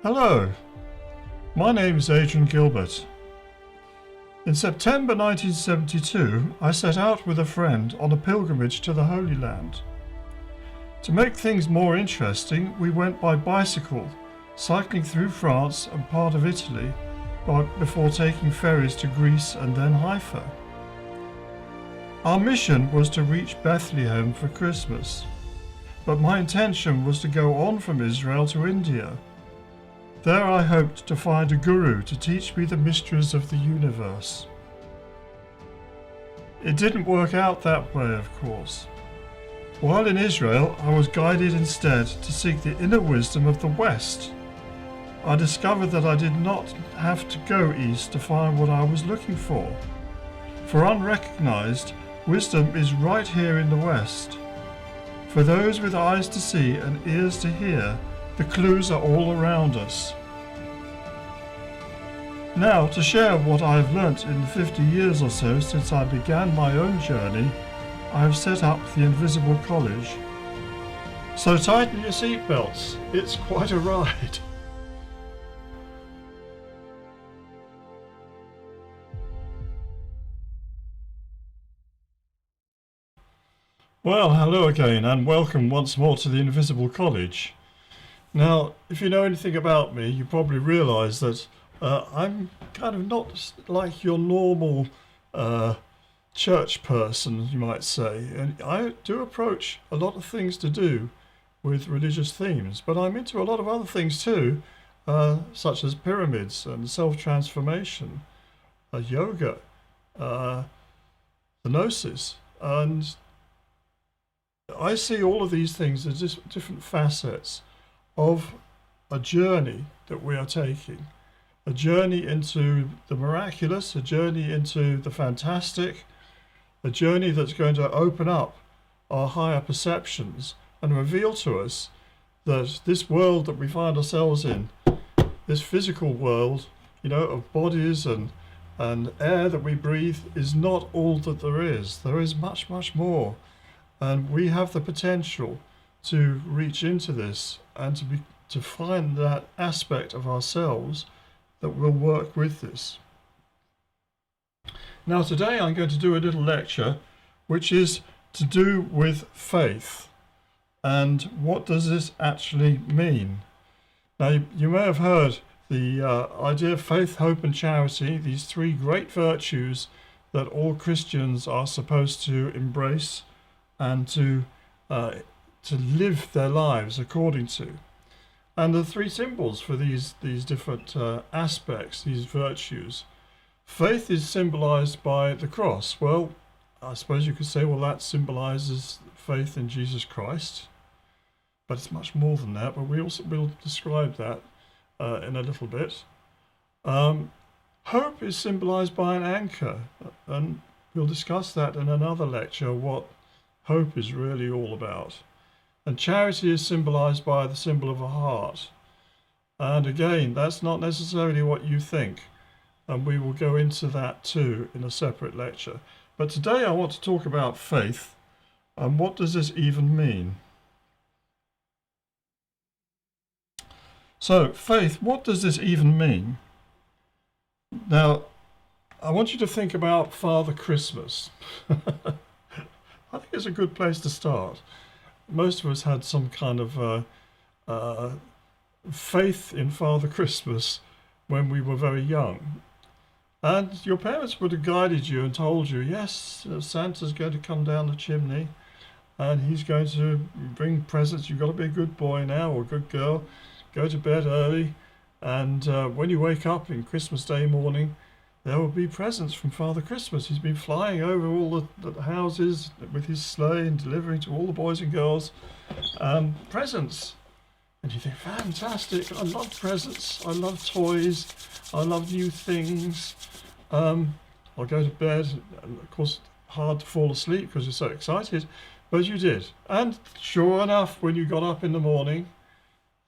Hello, my name is Adrian Gilbert. In September 1972, I set out with a friend on a pilgrimage to the Holy Land. To make things more interesting, we went by bicycle, cycling through France and part of Italy before taking ferries to Greece and then Haifa. Our mission was to reach Bethlehem for Christmas, but my intention was to go on from Israel to India. There I hoped to find a guru to teach me the mysteries of the universe. It didn't work out that way, of course. While in Israel, I was guided instead to seek the inner wisdom of the West. I discovered that I did not have to go east to find what I was looking for. For unrecognized, wisdom is right here in the West. For those with eyes to see and ears to hear, the clues are all around us. Now, to share what I have learnt in the 50 years or so since I began my own journey, I have set up the Invisible College. So tighten your seatbelts, it's quite a ride. Well, hello again and welcome once more to the Invisible College. Now, if you know anything about me, you probably realise that I'm kind of not like your normal church person, you might say. And I do approach a lot of things to do with religious themes, but I'm into a lot of other things too, such as pyramids and self-transformation, yoga, hypnosis, and I see all of these things as just different facets of a journey that we are taking, a journey into the miraculous, a journey into the fantastic, a journey that's going to open up our higher perceptions and reveal to us that this world that we find ourselves in, this physical world, of bodies and air that we breathe, is not all that there is. There is much, much more. And we have the potential to reach into this and to find that aspect of ourselves that will work with this. Now today I'm going to do a little lecture which is to do with faith and what does this actually mean. Now you may have heard the idea of faith, hope and charity, these three great virtues that all Christians are supposed to embrace and to live their lives according to. And the three symbols for these different aspects, these virtues. Faith is symbolized by the cross. Well, I suppose you could say, well, that symbolizes faith in Jesus Christ. But it's much more than that, but we'll describe that in a little bit. Hope is symbolized by an anchor, and we'll discuss that in another lecture, what hope is really all about. And charity is symbolized by the symbol of a heart. And again, that's not necessarily what you think. And we will go into that too in a separate lecture. But today I want to talk about faith and what does this even mean? So, faith, what does this even mean? Now, I want you to think about Father Christmas. I think it's a good place to start. Most of us had some kind of faith in Father Christmas when we were very young. And your parents would have guided you and told you, yes, Santa's going to come down the chimney and he's going to bring presents. You've got to be a good boy now or a good girl. Go to bed early. And when you wake up in Christmas Day morning, there will be presents from Father Christmas. He's been flying over all the houses with his sleigh and delivering to all the boys and girls presents. And you think, fantastic, I love presents, I love toys, I love new things. I'll go to bed, and of course hard to fall asleep because you're so excited, but you did. And sure enough, when you got up in the morning,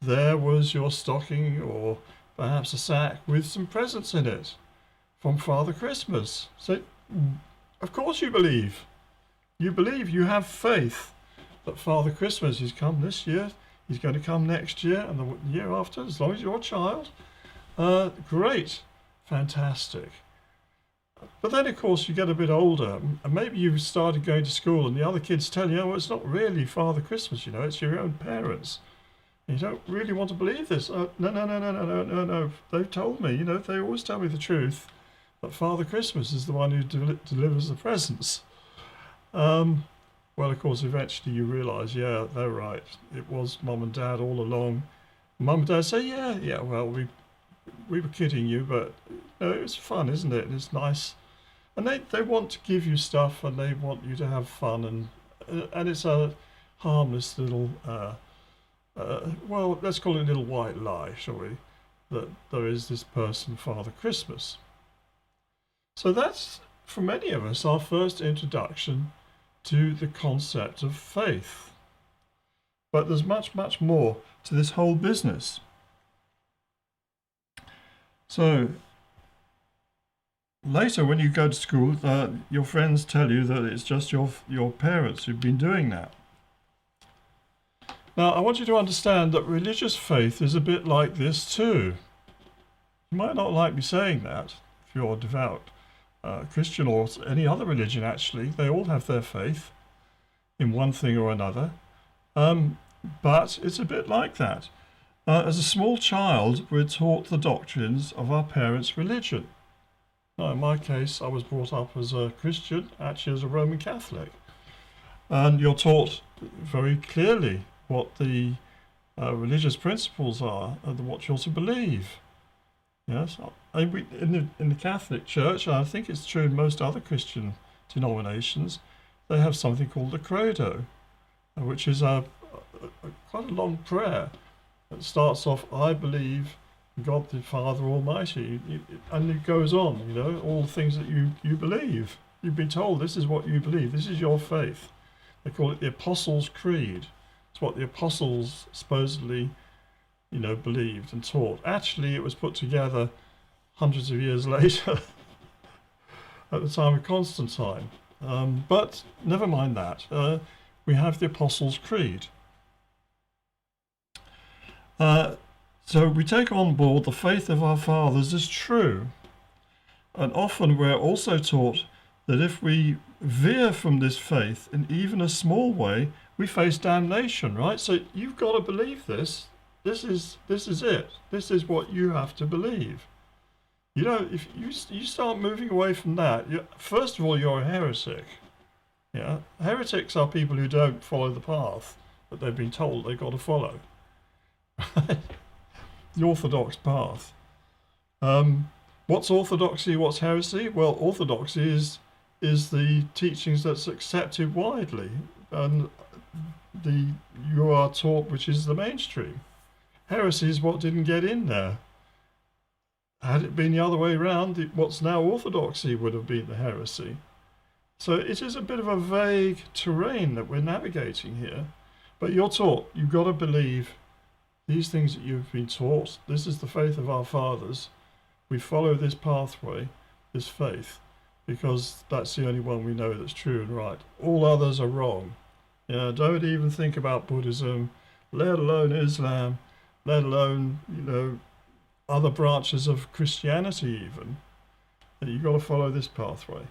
there was your stocking or perhaps a sack with some presents in it from Father Christmas. So, of course you believe. You believe, you have faith that Father Christmas has come this year. He's going to come next year and the year after, as long as you're a child. Great, fantastic. But then, of course, you get a bit older, and maybe you've started going to school, and the other kids tell you, oh, it's not really Father Christmas, it's your own parents. And you don't really want to believe this. No. They've told me, they always tell me the truth, that Father Christmas is the one who delivers the presents. Well, of course, eventually you realise, yeah, they're right. It was Mum and Dad all along. Mum and Dad say, yeah, well, we were kidding you, but it's fun, isn't it? And it's nice. And they want to give you stuff, and they want you to have fun, and it's a harmless little, well, let's call it a little white lie, shall we? That there is this person, Father Christmas. So that's, for many of us, our first introduction to the concept of faith. But there's much, much more to this whole business. So later when you go to school, your friends tell you that it's just your parents who've been doing that. Now, I want you to understand that religious faith is a bit like this too. You might not like me saying that if you're devout. Christian or any other religion, actually, they all have their faith in one thing or another, but it's a bit like that. As a small child, we're taught the doctrines of our parents' religion. Now, in my case, I was brought up as a Christian, actually as a Roman Catholic, and you're taught very clearly what the religious principles are and what you're to believe. Yes, in the Catholic Church, and I think it's true in most other Christian denominations, they have something called the Credo, which is quite a long prayer. It starts off, I believe God the Father Almighty, and it goes on, all the things that you believe. You've been told this is what you believe, this is your faith. They call it the Apostles' Creed. It's what the apostles supposedly believed and taught. Actually, it was put together hundreds of years later at the time of Constantine. But never mind that. We have the Apostles' Creed. So we take on board the faith of our fathers as true. And often we're also taught that if we veer from this faith in even a small way, we face damnation, right? So you've got to believe this. This is it. This is what you have to believe. If you start moving away from that, first of all, you're a heretic. Yeah, heretics are people who don't follow the path that they've been told they've got to follow. The orthodox path. What's orthodoxy? What's heresy? Well, orthodoxy is the teachings that's accepted widely, and you are taught which is the mainstream. Heresy is what didn't get in there. Had it been the other way around, what's now orthodoxy would have been the heresy. So it is a bit of a vague terrain that we're navigating here. But you're taught, you've got to believe these things that you've been taught. This is the faith of our fathers. We follow this pathway, this faith, because that's the only one we know that's true and right. All others are wrong. Don't even think about Buddhism, let alone Islam, let alone, other branches of Christianity even. You've got to follow this pathway.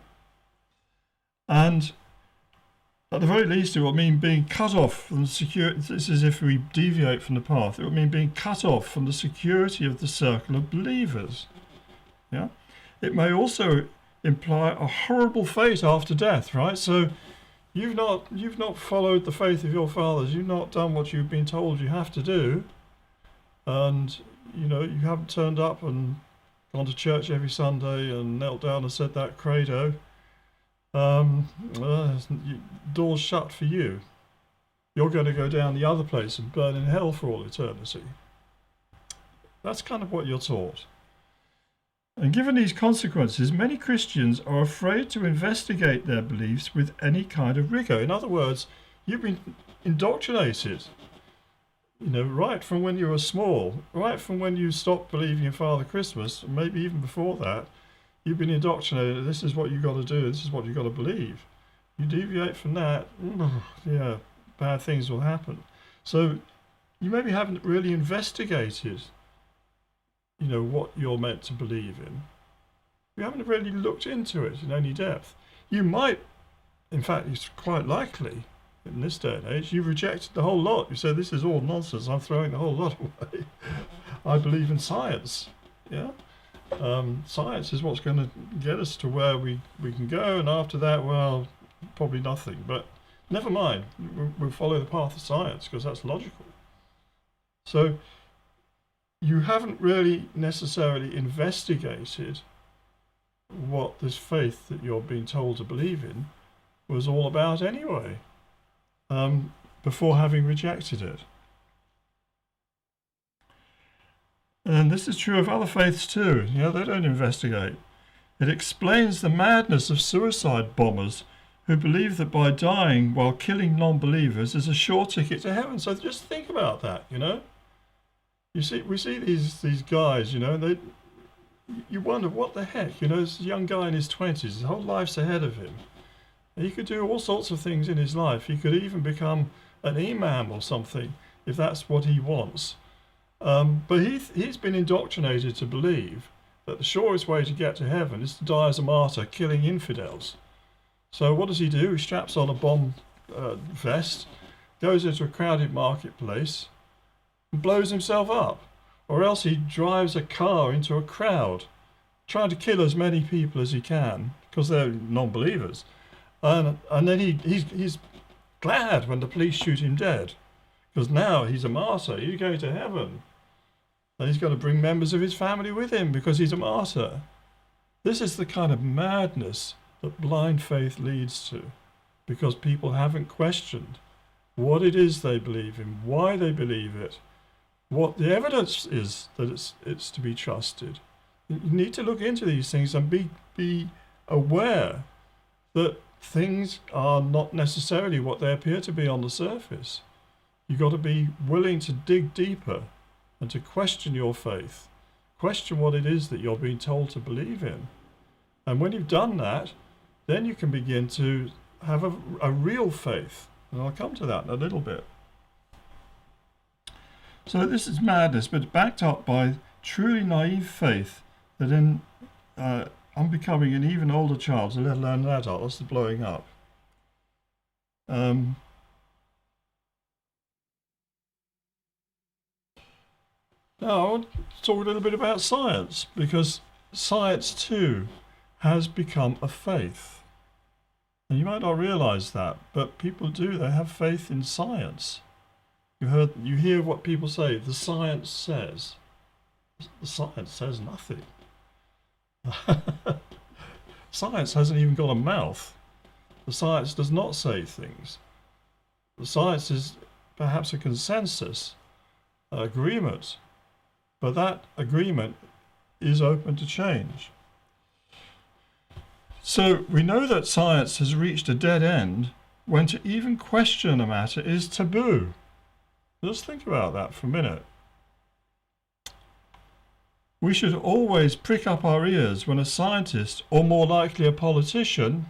And at the very least, it will mean being cut off from the security. This is if we deviate from the path. It will mean being cut off from the security of the circle of believers. Yeah. It may also imply a horrible fate after death, right? So you've not followed the faith of your fathers. You've not done what you've been told you have to do, and you haven't turned up and gone to church every Sunday and knelt down and said that credo. Doors shut for you. You're going to go down the other place and burn in hell for all eternity. That's kind of what you're taught. And given these consequences, many Christians are afraid to investigate their beliefs with any kind of rigor. In other words, you've been indoctrinated, right from when you were small, right from when you stopped believing in Father Christmas, maybe even before that. You've been indoctrinated. This is what you've got to do. This is what you've got to believe. You deviate from that, bad things will happen. So you maybe haven't really investigated, what you're meant to believe in. You haven't really looked into it in any depth. You might, in fact, it's quite likely in this day and age, you've rejected the whole lot. You say, this is all nonsense, I'm throwing the whole lot away. I believe in science. Yeah. Science is what's going to get us to where we can go, and after that, well, probably nothing. But never mind, we'll follow the path of science because that's logical. So you haven't really necessarily investigated what this faith that you're being told to believe in was all about anyway, before having rejected it. And this is true of other faiths too. They don't investigate. It explains the madness of suicide bombers who believe that by dying while killing non-believers is a sure ticket to heaven. So just think about that, You see, we see these guys, you wonder what the heck, this young guy in his 20s, his whole life's ahead of him. He could do all sorts of things in his life. He could even become an imam or something if that's what he wants. But he's been indoctrinated to believe that the surest way to get to heaven is to die as a martyr, killing infidels. So what does he do? He straps on a bomb vest, goes into a crowded marketplace, and blows himself up. Or else he drives a car into a crowd, trying to kill as many people as he can, because they're non-believers. And then he's glad when the police shoot him dead, because now he's a martyr, he's going to heaven. And he's going to bring members of his family with him because he's a martyr. This is the kind of madness that blind faith leads to, because people haven't questioned what it is they believe in, why they believe it, what the evidence is that it's to be trusted. You need to look into these things and be aware that things are not necessarily what they appear to be on the surface. You've got to be willing to dig deeper and to question your faith, question what it is that you're being told to believe in. And when you've done that, then you can begin to have a real faith. And I'll come to that in a little bit. So this is madness, but backed up by truly naive faith that I'm becoming an even older child, so let alone an adult. That's the blowing up. Now I want to talk a little bit about science, because science too has become a faith. And you might not realize that, but people do. They have faith in science. You hear what people say, the science says. The science says nothing. Science hasn't even got a mouth. The science does not say things. The science is perhaps a consensus, agreement, but that agreement is open to change. So we know that science has reached a dead end when to even question a matter is taboo. Just think about that for a minute. We should always prick up our ears when a scientist, or more likely a politician,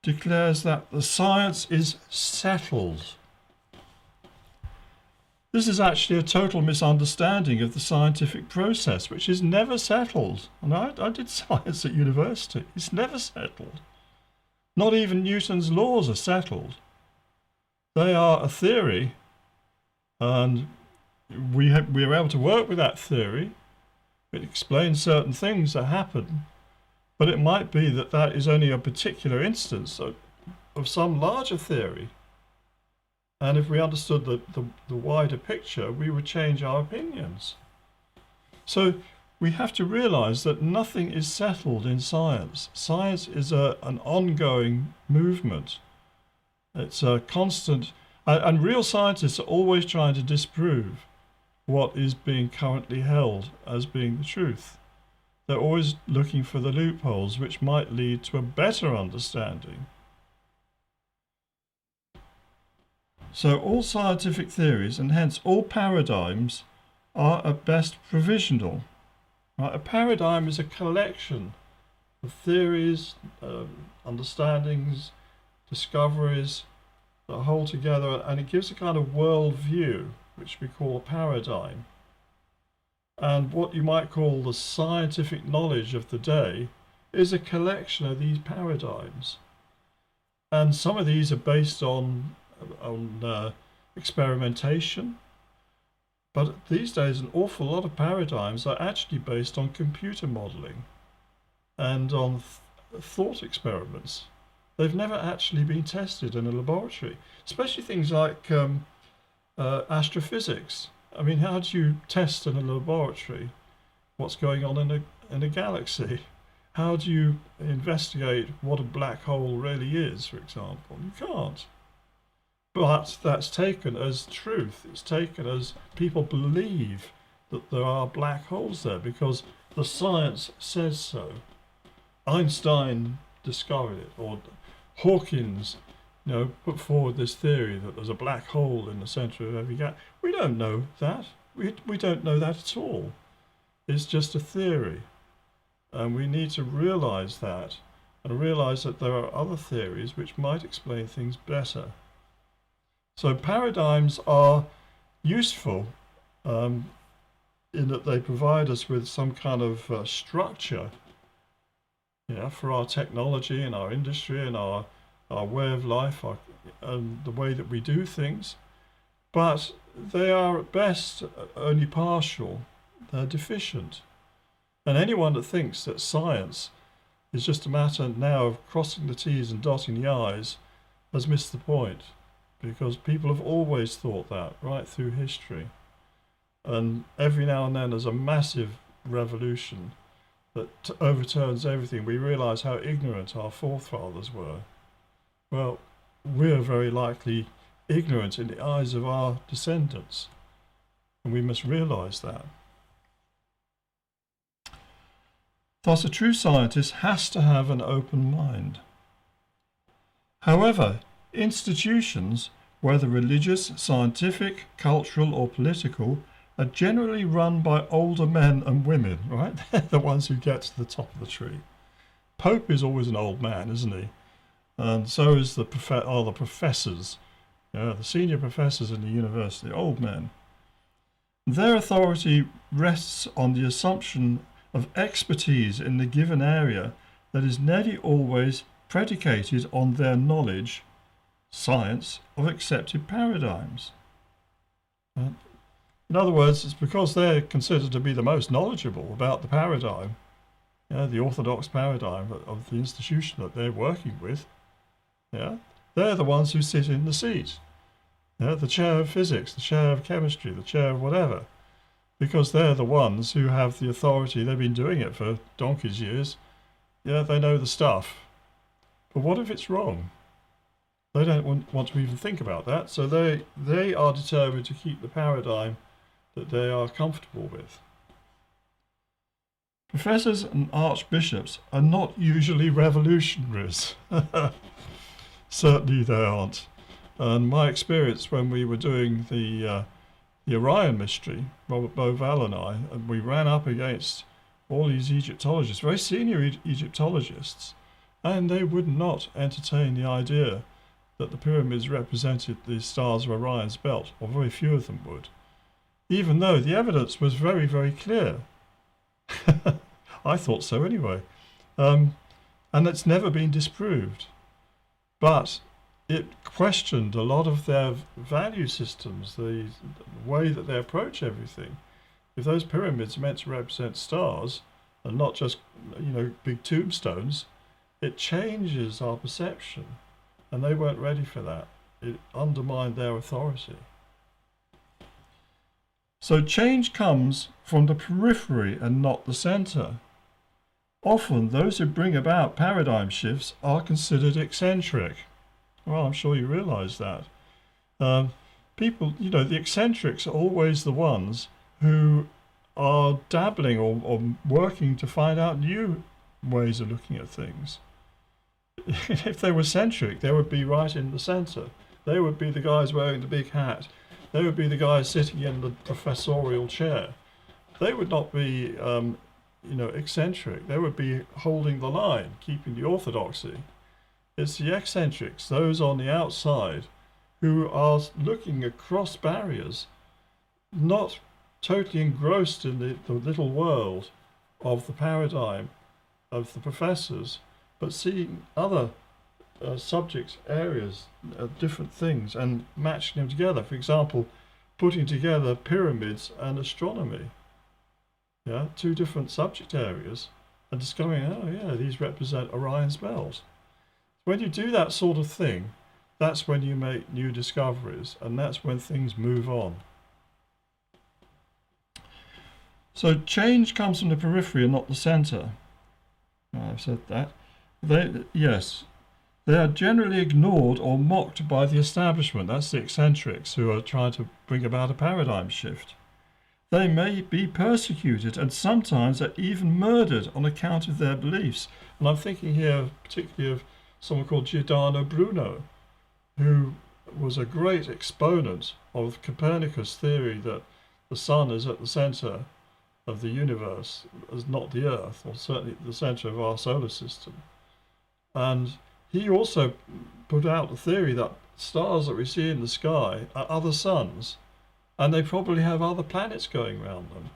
declares that the science is settled. This is actually a total misunderstanding of the scientific process, which is never settled. And I did science at university. It's never settled. Not even Newton's laws are settled. They are a theory, and we are able to work with that theory. It explains certain things that happen, but it might be that that is only a particular instance of some larger theory. And if we understood the wider picture, we would change our opinions. So we have to realize that nothing is settled in science. Science is an ongoing movement. It's a constant, and real scientists are always trying to disprove what is being currently held as being the truth. They're always looking for the loopholes which might lead to a better understanding. So all scientific theories, and hence all paradigms, are at best provisional. Right? A paradigm is a collection of theories, understandings, discoveries that hold together, and it gives a kind of world view. which we call a paradigm. And what you might call the scientific knowledge of the day is a collection of these paradigms. And some of these are based on experimentation. But these days, an awful lot of paradigms are actually based on computer modeling and on thought experiments. They've never actually been tested in a laboratory, especially things like astrophysics. I mean, how do you test in a laboratory what's going on in a galaxy? How do you investigate what a black hole really is, for example? You can't. But that's taken as truth. It's taken as people believe that there are black holes there because the science says so. Einstein discovered it, or Hawkins, put forward this theory that there's a black hole in the centre of every galaxy. We don't know that. We don't know that at all. It's just a theory. And we need to realise that, and realise that there are other theories which might explain things better. So paradigms are useful in that they provide us with some kind of structure for our technology and our industry and our way of life, and the way that we do things. But they are at best only partial. They're deficient. And anyone that thinks that science is just a matter now of crossing the T's and dotting the I's has missed the point, because people have always thought that right through history. And every now and then there's a massive revolution that overturns everything. We realise how ignorant our forefathers were. Well, we're very likely ignorant in the eyes of our descendants, and we must realise that. Thus, a true scientist has to have an open mind. However, institutions, whether religious, scientific, cultural or political, are generally run by older men and women, right? They're the ones who get to the top of the tree. Pope is always an old man, isn't he? And so is the professors, the senior professors in the university, old men. Their authority rests on the assumption of expertise in the given area that is nearly always predicated on their knowledge, science, of accepted paradigms. In other words, it's because they're considered to be the most knowledgeable about the paradigm, the orthodox paradigm of the institution that they're working with. They're the ones who sit in the seat. The chair of physics, the chair of chemistry, the chair of whatever. Because they're the ones who have the authority. They've been doing it for donkey's years. They know the stuff. But what if it's wrong? They don't want to even think about that. So they are determined to keep the paradigm that they are comfortable with. Professors and archbishops are not usually revolutionaries. Certainly they aren't. And my experience when we were doing the Orion mystery, Robert Bovell and I, and we ran up against all these Egyptologists, very senior Egyptologists, and they would not entertain the idea that the pyramids represented the stars of Orion's belt, or very few of them would, even though the evidence was very, very clear. I thought so anyway. And it's never been disproved. But it questioned a lot of their value systems, the way that they approach everything. If those pyramids are meant to represent stars and not just, big tombstones, it changes our perception. And they weren't ready for that. It undermined their authority. So change comes from the periphery and not the centre. Often those who bring about paradigm shifts are considered eccentric. Well, I'm sure you realise that. People, the eccentrics are always the ones who are dabbling or working to find out new ways of looking at things. If they were centric, they would be right in the centre. They would be the guys wearing the big hat. They would be the guys sitting in the professorial chair. They would not be, eccentric. They would be holding the line, keeping the orthodoxy. It's the eccentrics, those on the outside, who are looking across barriers not totally engrossed in the little world of the paradigm of the professors, but seeing other subjects, areas, different things, and matching them together. For example, putting together pyramids and astronomy, yeah, two different subject areas, and discovering, oh yeah, these represent Orion's belt. When you do that sort of thing, that's when you make new discoveries, and that's when things move on. So change comes from the periphery and not the centre. I've said that. They are generally ignored or mocked by the establishment. That's the eccentrics who are trying to bring about a paradigm shift. They may be persecuted and sometimes are even murdered on account of their beliefs. And I'm thinking here particularly of someone called Giordano Bruno, who was a great exponent of Copernicus' theory that the sun is at the centre of the universe, as not the Earth, or certainly the centre of our solar system. And he also put out the theory that stars that we see in the sky are other suns, and they probably have other planets going around them.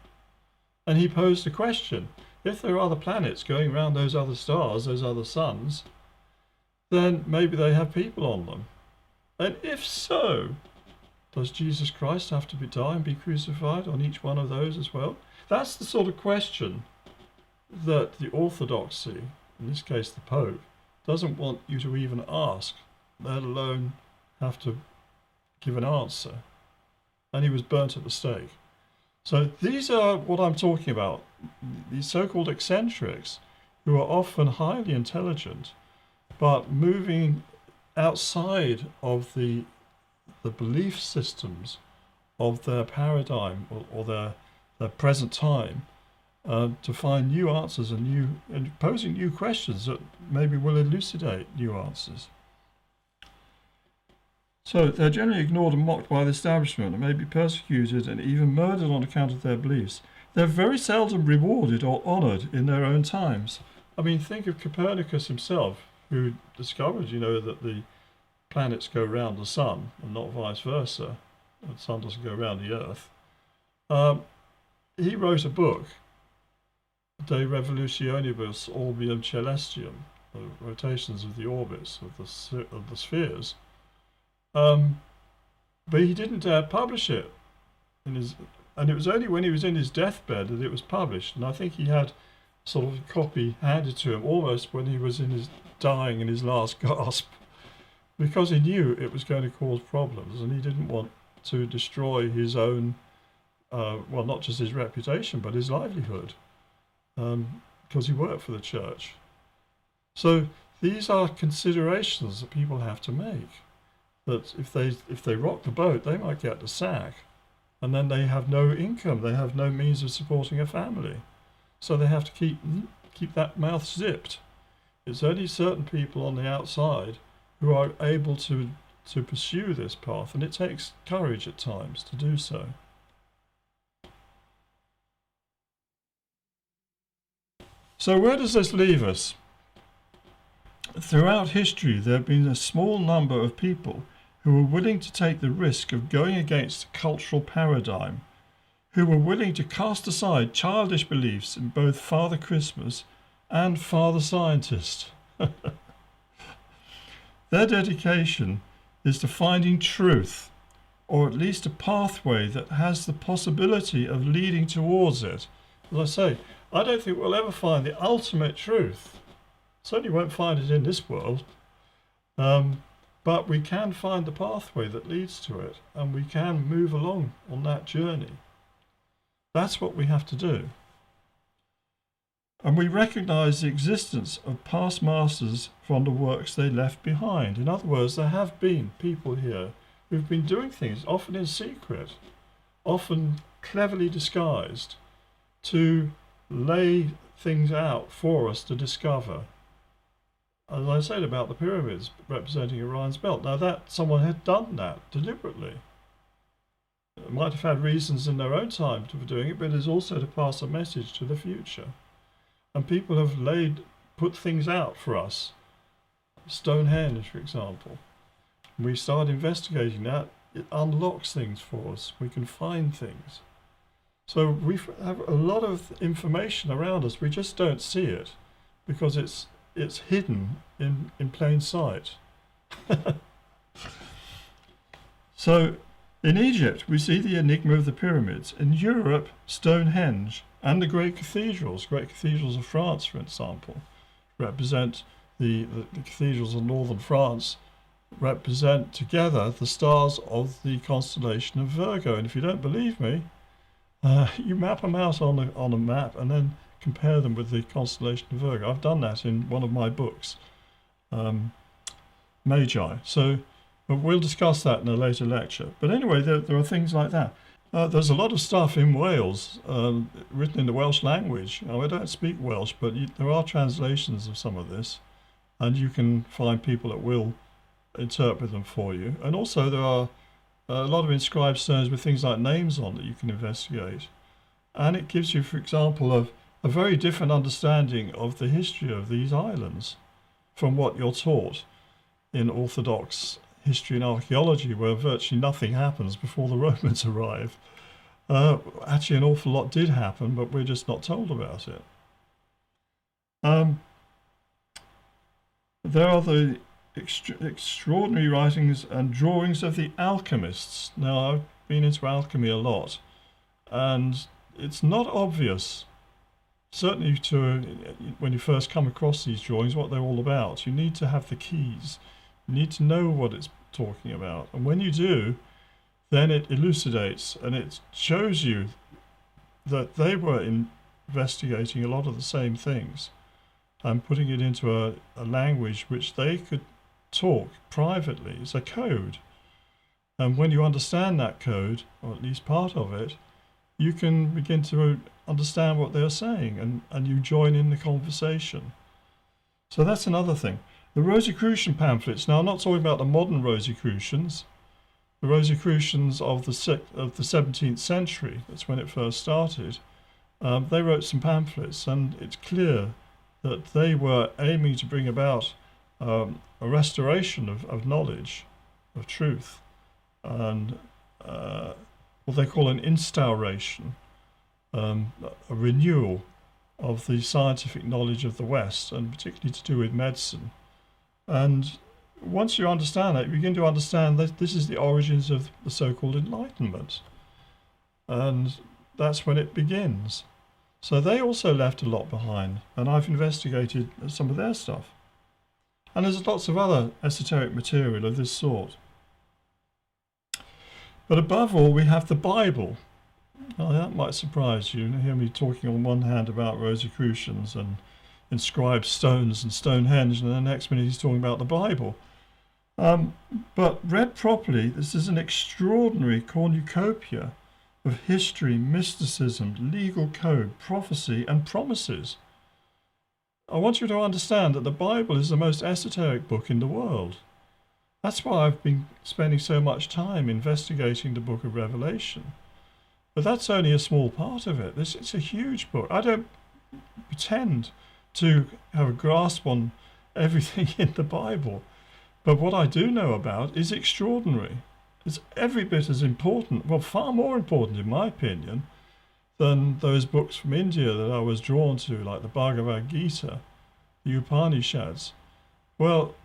And he posed a question: if there are other planets going around those other stars, those other suns, then maybe they have people on them. And if so, does Jesus Christ have to die and be crucified on each one of those as well? That's the sort of question that the orthodoxy, in this case the Pope, doesn't want you to even ask, let alone have to give an answer. And he was burnt at the stake. So these are what I'm talking about, these so-called eccentrics, who are often highly intelligent, but moving outside of the belief systems of their paradigm or their present time, to find new answers and posing new questions that maybe will elucidate new answers. So they're generally ignored and mocked by the establishment and may be persecuted and even murdered on account of their beliefs. They're very seldom rewarded or honoured in their own times. I mean, think of Copernicus himself, who discovered, that the planets go around the sun and not vice versa. The sun doesn't go around the Earth. He wrote a book, De Revolutionibus Orbium Celestium, the rotations of the orbits of the spheres. But he didn't dare publish it, and it was only when he was in his deathbed that it was published. And I think he had sort of a copy handed to him almost when he was in his dying, in his last gasp, because he knew it was going to cause problems, and he didn't want to destroy his own, well, not just his reputation, but his livelihood, because he worked for the church. So these are considerations that people have to make. That if they rock the boat, they might get the sack, and then they have no income, they have no means of supporting a family, so they have to keep that mouth zipped. It's only certain people on the outside who are able to pursue this path, and it takes courage at times to do so. So where does this leave us? Throughout history, there have been a small number of people who were willing to take the risk of going against a cultural paradigm, who were willing to cast aside childish beliefs in both Father Christmas and Father Scientist. Their dedication is to finding truth, or at least a pathway that has the possibility of leading towards it. As I say, I don't think we'll ever find the ultimate truth. Certainly won't find it in this world. But we can find the pathway that leads to it, and we can move along on that journey. That's what we have to do. And we recognize the existence of past masters from the works they left behind. In other words, there have been people here who've been doing things, often in secret, often cleverly disguised, to lay things out for us to discover. As I said about the pyramids representing Orion's belt, now that someone had done that deliberately. They might have had reasons in their own time for doing it, but it is also to pass a message to the future. And people have put things out for us. Stonehenge, for example. We started investigating that it unlocks things for us. We can find things. So we have a lot of information around us. We just don't see it because it's hidden in plain sight. So in Egypt, we see the enigma of the pyramids. In Europe, Stonehenge and the great cathedrals of France, for example, represent the cathedrals of northern France, represent together the stars of the constellation of Virgo. And if you don't believe me, you map them out on a map and then compare them with the constellation of Virgo. I've done that in one of my books, Magi. So we'll discuss that in a later lecture. But anyway, there are things like that. There's a lot of stuff in Wales written in the Welsh language. Now, I don't speak Welsh, but there are translations of some of this, and you can find people that will interpret them for you. And also there are a lot of inscribed stones with things like names on that you can investigate. And it gives you, for example, a very different understanding of the history of these islands from what you're taught in Orthodox history and archaeology, where virtually nothing happens before the Romans arrive. Actually, an awful lot did happen, but we're just not told about it. There are the extraordinary writings and drawings of the alchemists. Now, I've been into alchemy a lot, and it's not obvious, certainly when you first come across these drawings, what they're all about. You need to have the keys. You need to know what it's talking about. And when you do, then it elucidates and it shows you that they were investigating a lot of the same things and putting it into a language which they could talk privately. It's a code. And when you understand that code, or at least part of it, you can begin to understand what they're saying and you join in the conversation. So that's another thing. The Rosicrucian pamphlets. Now, I'm not talking about the modern Rosicrucians. The Rosicrucians of the 17th century, that's when it first started, they wrote some pamphlets, and it's clear that they were aiming to bring about a restoration of knowledge, of truth, and what they call an instauration, a renewal of the scientific knowledge of the West, and particularly to do with medicine. And once you understand that, you begin to understand that this is the origins of the so-called Enlightenment. And that's when it begins. So they also left a lot behind, and I've investigated some of their stuff. And there's lots of other esoteric material of this sort. But above all, we have the Bible. Now, that might surprise you. You hear me talking on one hand about Rosicrucians and inscribed stones and Stonehenge, and the next minute he's talking about the Bible. But read properly, this is an extraordinary cornucopia of history, mysticism, legal code, prophecy, and promises. I want you to understand that the Bible is the most esoteric book in the world. That's why I've been spending so much time investigating the book of Revelation. But that's only a small part of it. It's a huge book. I don't pretend to have a grasp on everything in the Bible. But what I do know about is extraordinary. It's every bit as important, well, far more important in my opinion, than those books from India that I was drawn to, like the Bhagavad Gita, the Upanishads. Well,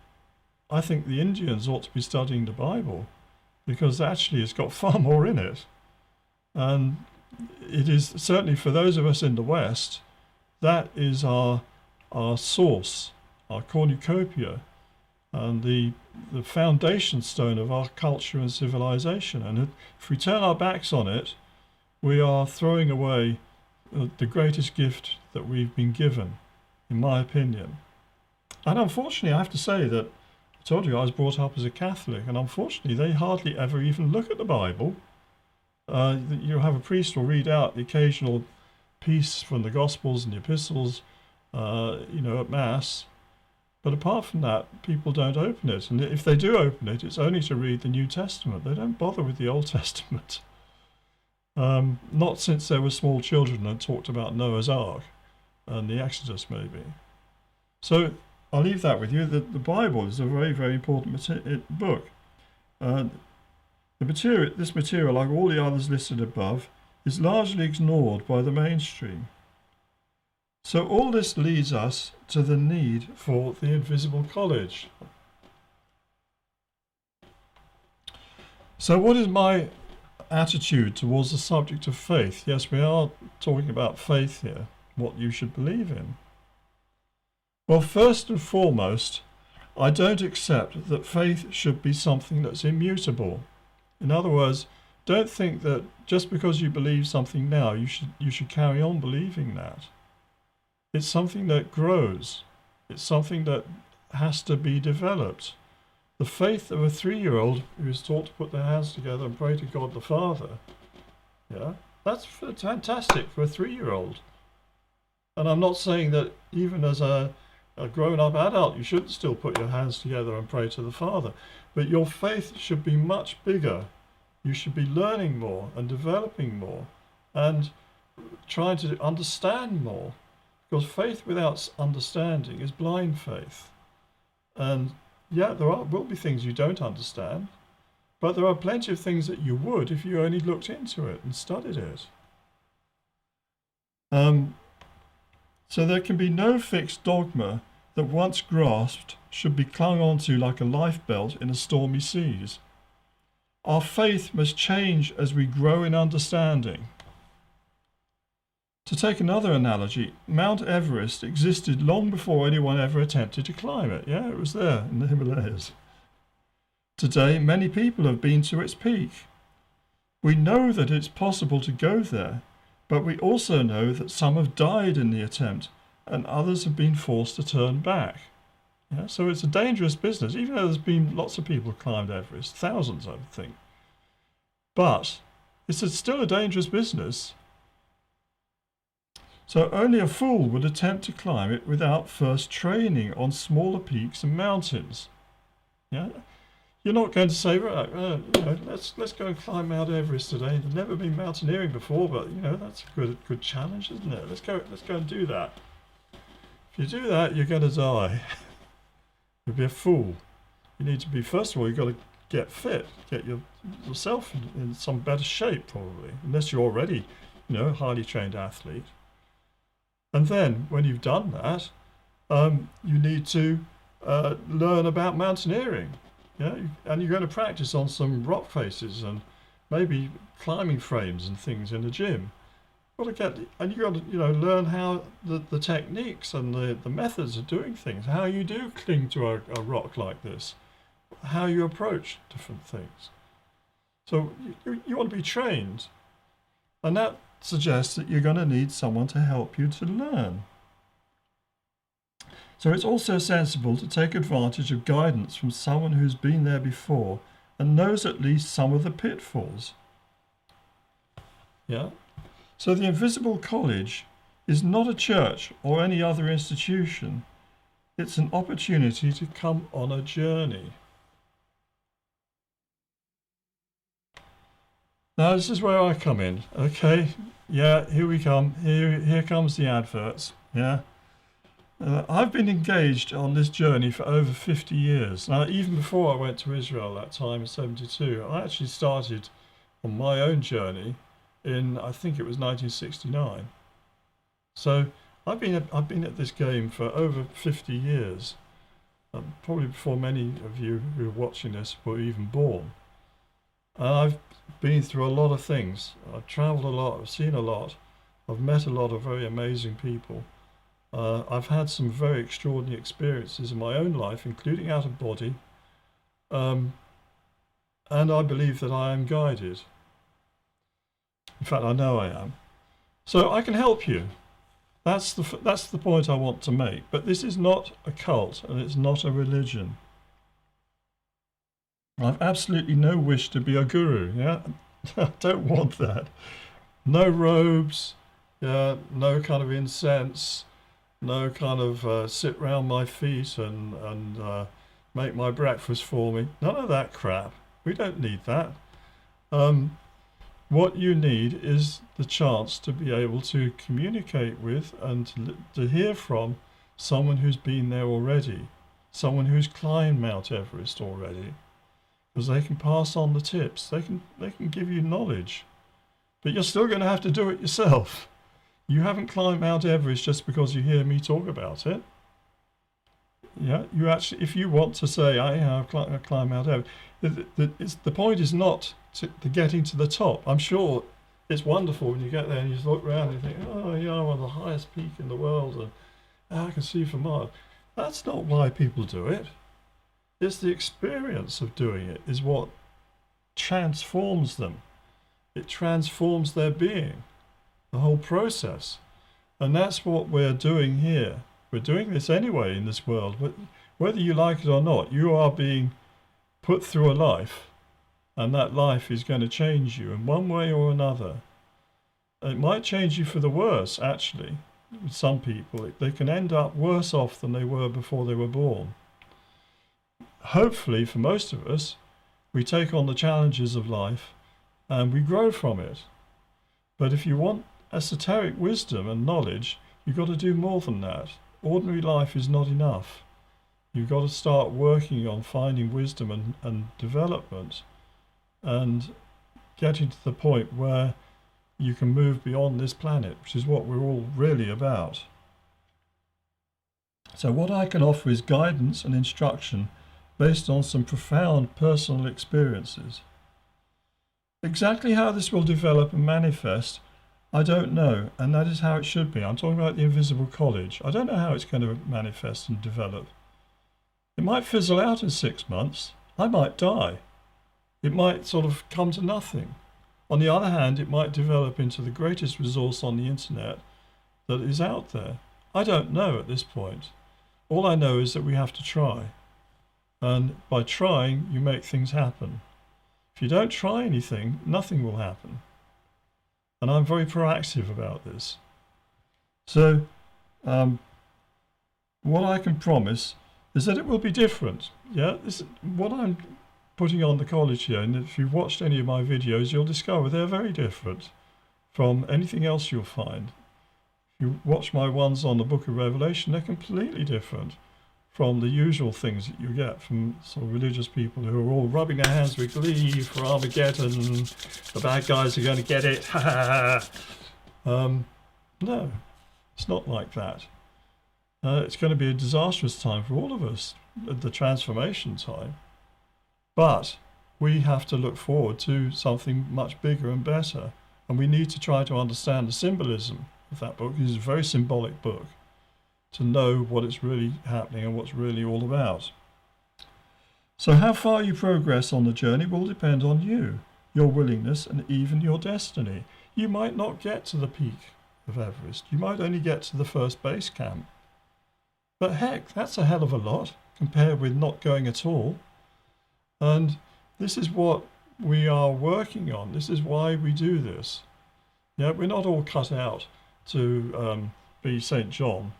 I think the Indians ought to be studying the Bible, because actually it's got far more in it. And it is certainly for those of us in the West, that is our source, our cornucopia, and the foundation stone of our culture and civilization. And if we turn our backs on it, we are throwing away the greatest gift that we've been given, in my opinion. And unfortunately, I have to say that I told you I was brought up as a Catholic, and unfortunately they hardly ever even look at the Bible. You have a priest will read out the occasional piece from the Gospels and the Epistles, at Mass. But apart from that, people don't open it. And if they do open it, it's only to read the New Testament. They don't bother with the Old Testament. Not since they were small children and talked about Noah's Ark and the Exodus, maybe. So I'll leave that with you. The Bible is a very, very important book. This material, like all the others listed above, is largely ignored by the mainstream. So all this leads us to the need for the invisible college. So what is my attitude towards the subject of faith? Yes, we are talking about faith here, what you should believe in. Well, first and foremost, I don't accept that faith should be something that's immutable. In other words, don't think that just because you believe something now, you should carry on believing that. It's something that grows. It's something that has to be developed. The faith of a 3-year-old who is taught to put their hands together and pray to God the Father, yeah, that's fantastic for a 3-year-old. And I'm not saying that even as a grown-up adult, you shouldn't still put your hands together and pray to the Father. But your faith should be much bigger. You should be learning more and developing more and trying to understand more. Because faith without understanding is blind faith. And yeah, there will be things you don't understand, but there are plenty of things that you would if you only looked into it and studied it. So there can be no fixed dogma that once grasped should be clung onto like a lifebelt in a stormy seas. Our faith must change as we grow in understanding. To take another analogy, Mount Everest existed long before anyone ever attempted to climb it. Yeah, it was there in the Himalayas. Today, many people have been to its peak. We know that it's possible to go there, but we also know that some have died in the attempt and others have been forced to turn back. Yeah, so it's a dangerous business, even though there's been lots of people who climbed Everest, thousands I would think. But it's still a dangerous business. So only a fool would attempt to climb it without first training on smaller peaks and mountains. Yeah, you're not going to say, right, let's go and climb Mount Everest today. I've never been mountaineering before, but that's a good challenge, isn't it? Let's go and do that. If you do that, you're going to die. You'll be a fool. You need to be, first of all, you've got to get fit, get yourself in some better shape, probably, unless you're already, a highly trained athlete. And then, when you've done that, you need to learn about mountaineering. Yeah, and you're going to practice on some rock faces and maybe climbing frames and things in the gym. You've got to learn how the techniques and the methods of doing things, how you do cling to a rock like this, how you approach different things. So you want to be trained, and that suggests that you're going to need someone to help you to learn. So it's also sensible to take advantage of guidance from someone who's been there before and knows at least some of the pitfalls. Yeah? So the Invisible College is not a church or any other institution. It's an opportunity to come on a journey. Now this is where I come in, okay? Yeah, here we come. Here comes the adverts. Yeah, I've been engaged on this journey for over 50 years. Now, even before I went to Israel that time in '72, I actually started on my own journey in, I think it was 1969. So I've been at this game for over 50 years, probably before many of you who are watching this were even born. And I've been through a lot of things. I've travelled a lot, I've seen a lot, I've met a lot of very amazing people. I've had some very extraordinary experiences in my own life, including out of body, and I believe that I am guided. In fact, I know I am. So I can help you. That's the point I want to make. But this is not a cult, and it's not a religion. I've absolutely no wish to be a guru, yeah? I don't want that. No robes, yeah, no kind of incense, no kind of sit round my feet and make my breakfast for me. None of that crap. We don't need that. What you need is the chance to be able to communicate with and to hear from someone who's been there already, someone who's climbed Mount Everest already. because they can pass on the tips. They can give you knowledge, but you're still going to have to do it yourself. You haven't climbed Mount Everest just because you hear me talk about it. Yeah, you actually, if you want to say, I have climbed Mount Everest, the point is not to getting to the top. I'm sure it's wonderful when you get there and you look around and you think, oh, yeah, I'm on the highest peak in the world and I can see for miles. That's not why people do it. It's the experience of doing it is what transforms them. It transforms their being, the whole process. And that's what we're doing here. We're doing this anyway in this world. But whether you like it or not, you are being put through a life, and that life is going to change you in one way or another. It might change you for the worse, actually. With some people, they can end up worse off than they were before they were born. Hopefully, for most of us, we take on the challenges of life and we grow from it. But if you want esoteric wisdom and knowledge, you've got to do more than that. Ordinary life is not enough. You've got to start working on finding wisdom and development and getting to the point where you can move beyond this planet, which is what we're all really about. So what I can offer is guidance and instruction based on some profound personal experiences. Exactly how this will develop and manifest, I don't know, and that is how it should be. I'm talking about the invisible college. I don't know how it's going to manifest and develop. It might fizzle out in 6 months. I might die. It might sort of come to nothing. On the other hand, it might develop into the greatest resource on the internet that is out there. I don't know at this point. All I know is that we have to try. And by trying, you make things happen. If you don't try anything, nothing will happen. And I'm very proactive about this. So, what I can promise is that it will be different. Yeah, what I'm putting on the college here, and if you've watched any of my videos, you'll discover they're very different from anything else you'll find. If you watch my ones on the Book of Revelation, they're completely different from the usual things that you get from sort of religious people who are all rubbing their hands with glee for Armageddon. The bad guys are going to get it. No, it's not like that. It's going to be a disastrous time for all of us, the transformation time. But we have to look forward to something much bigger and better. And we need to try to understand the symbolism of that book. It's a very symbolic book, to know what is really happening and what's really all about. So how far you progress on the journey will depend on you, your willingness, and even your destiny. You might not get to the peak of Everest. You might only get to the first base camp. But heck, that's a hell of a lot compared with not going at all. And this is what we are working on. This is why we do this. Yeah, we're not all cut out to be St. John,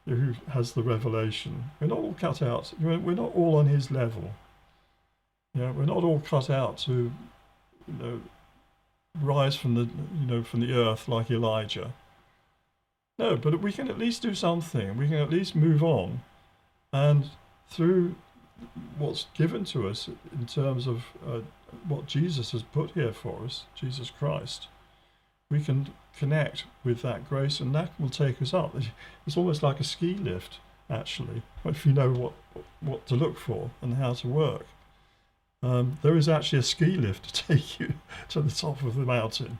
who has the revelation. We're not all cut out. We're not all on his level. Yeah, we're not all cut out to, rise from the earth like Elijah. No, but we can at least do something. We can at least move on, and through what's given to us in terms of what Jesus has put here for us, Jesus Christ, we can connect with that grace, and that will take us up. It's almost like a ski lift, actually, if you know what to look for and how to work. There is actually a ski lift to take you to the top of the mountain.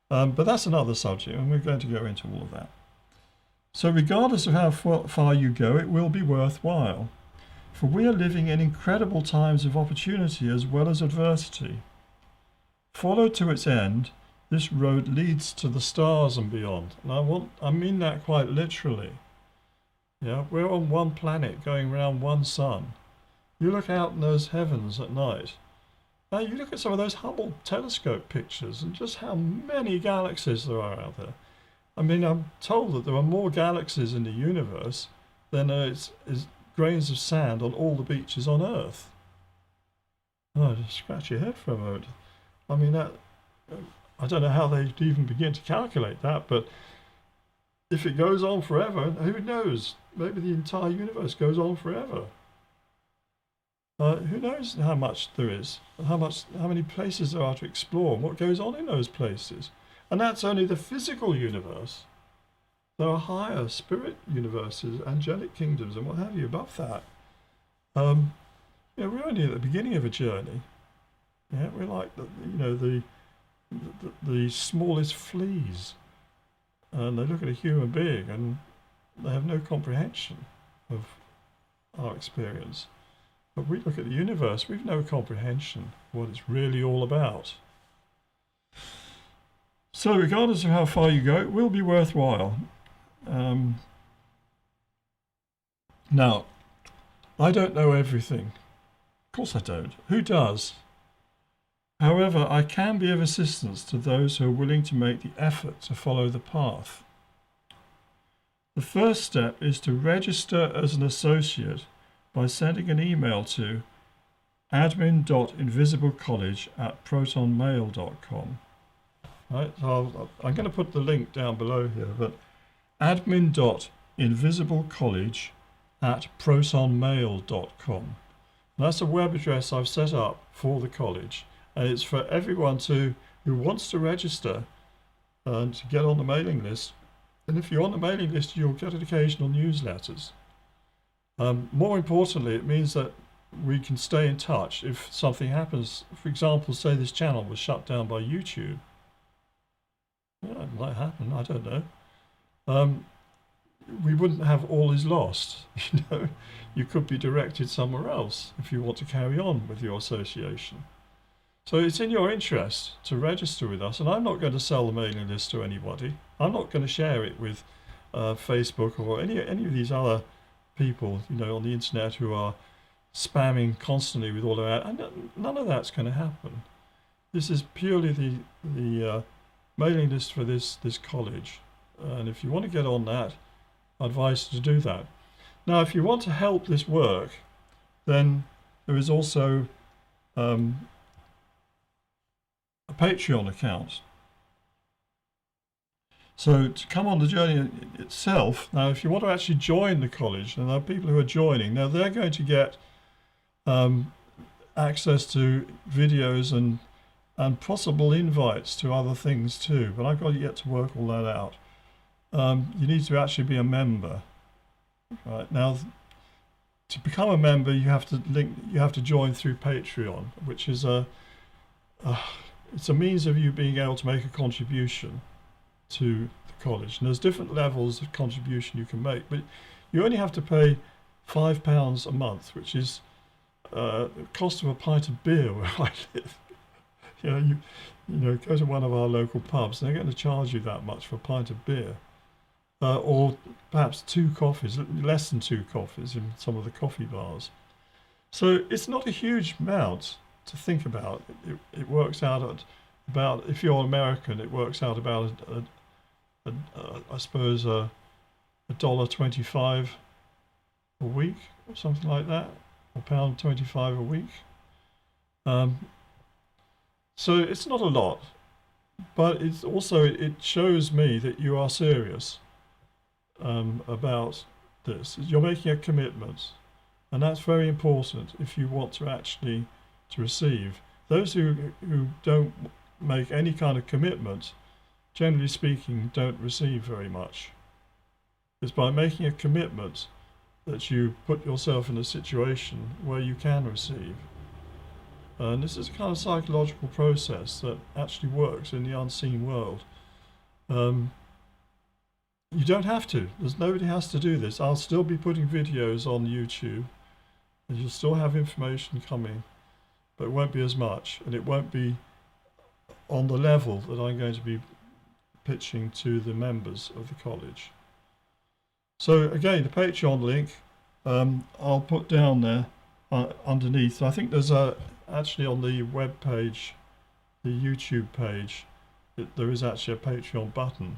But that's another subject, and we're going to go into all of that. So regardless of how far you go, it will be worthwhile. For we are living in incredible times of opportunity as well as adversity. Followed to its end, this road leads to the stars and beyond. And I mean that quite literally. Yeah, we're on one planet going around one sun. You look out in those heavens at night. Now you look at some of those Hubble telescope pictures and just how many galaxies there are out there. I mean, I'm told that there are more galaxies in the universe than is grains of sand on all the beaches on Earth. Oh, just scratch your head for a moment. I mean, I don't know how they even begin to calculate that, but if it goes on forever, who knows? Maybe the entire universe goes on forever. Who knows how much there is, how many places there are to explore, and what goes on in those places. And that's only the physical universe. There are higher spirit universes, angelic kingdoms, and what have you above that. We're only at the beginning of a journey. Yeah, we're like the smallest fleas, and they look at a human being and they have no comprehension of our experience. But we look at the universe, we've no comprehension of what it's really all about. So regardless of how far you go, it will be worthwhile. Now, I don't know everything. Of course I don't. Who does? However, I can be of assistance to those who are willing to make the effort to follow the path. The first step is to register as an associate by sending an email to admin.invisiblecollege@protonmail.com. Right, so I'm going to put the link down below here, but admin.invisiblecollege@protonmail.com. That's a web address I've set up for the college, and it's for everyone who wants to register and to get on the mailing list. And if you're on the mailing list, you'll get occasional newsletters. More importantly, it means that we can stay in touch if something happens. For example, say this channel was shut down by YouTube. Yeah, it might happen, I don't know. We wouldn't have all is lost. You could be directed somewhere else if you want to carry on with your association. So it's in your interest to register with us, and I'm not going to sell the mailing list to anybody. I'm not going to share it with Facebook or any of these other people, on the internet who are spamming constantly with all of that. And none of that's going to happen. This is purely the mailing list for this college, and if you want to get on that, I advise you to do that. Now, if you want to help this work, then there is also a Patreon account. So to come on the journey itself, now if you want to actually join the college, and there are people who are joining, now they're going to get access to videos and possible invites to other things too, but I've got yet to work all that out. You need to actually be a member. Right now, to become a member, you have to join through Patreon, which is it's a means of you being able to make a contribution to the college. And there's different levels of contribution you can make, but you only have to pay £5 a month, which is the cost of a pint of beer where I live. You go to one of our local pubs, and they're going to charge you that much for a pint of beer. Or perhaps 2 coffees, less than 2 coffees in some of the coffee bars. So it's not a huge amount to think about. It works out at about, if you're American, it works out about I suppose $1.25 a week or something like that, or £1.25 a week. So it's not a lot, but it's also, it shows me that you are serious about this. You're making a commitment, and that's very important if you want to actually to receive. Those who don't make any kind of commitment, generally speaking, don't receive very much. It's by making a commitment that you put yourself in a situation where you can receive. And this is a kind of psychological process that actually works in the unseen world. You don't have to. Nobody has to do this. I'll still be putting videos on YouTube, and you'll still have information coming, but it won't be as much, and it won't be on the level that I'm going to be pitching to the members of the college. So again, the Patreon link I'll put down there underneath. I think there's actually on the web page, the YouTube page, there is actually a Patreon button,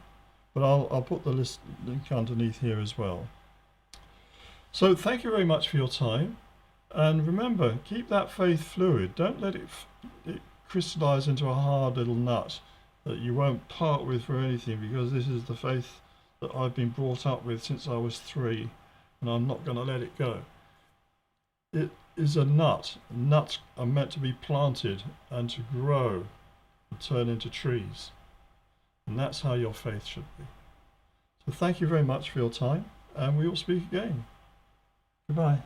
but I'll put the link underneath here as well. So thank you very much for your time, and remember, keep that faith fluid. Don't let it crystallize into a hard little nut that you won't part with for anything, because this is the faith that I've been brought up with since I was 3, and I'm not going to let it go. is a nut. Nuts are meant to be planted and to grow and turn into trees. And that's how your faith should be. So thank you very much for your time, and we will speak again. Goodbye.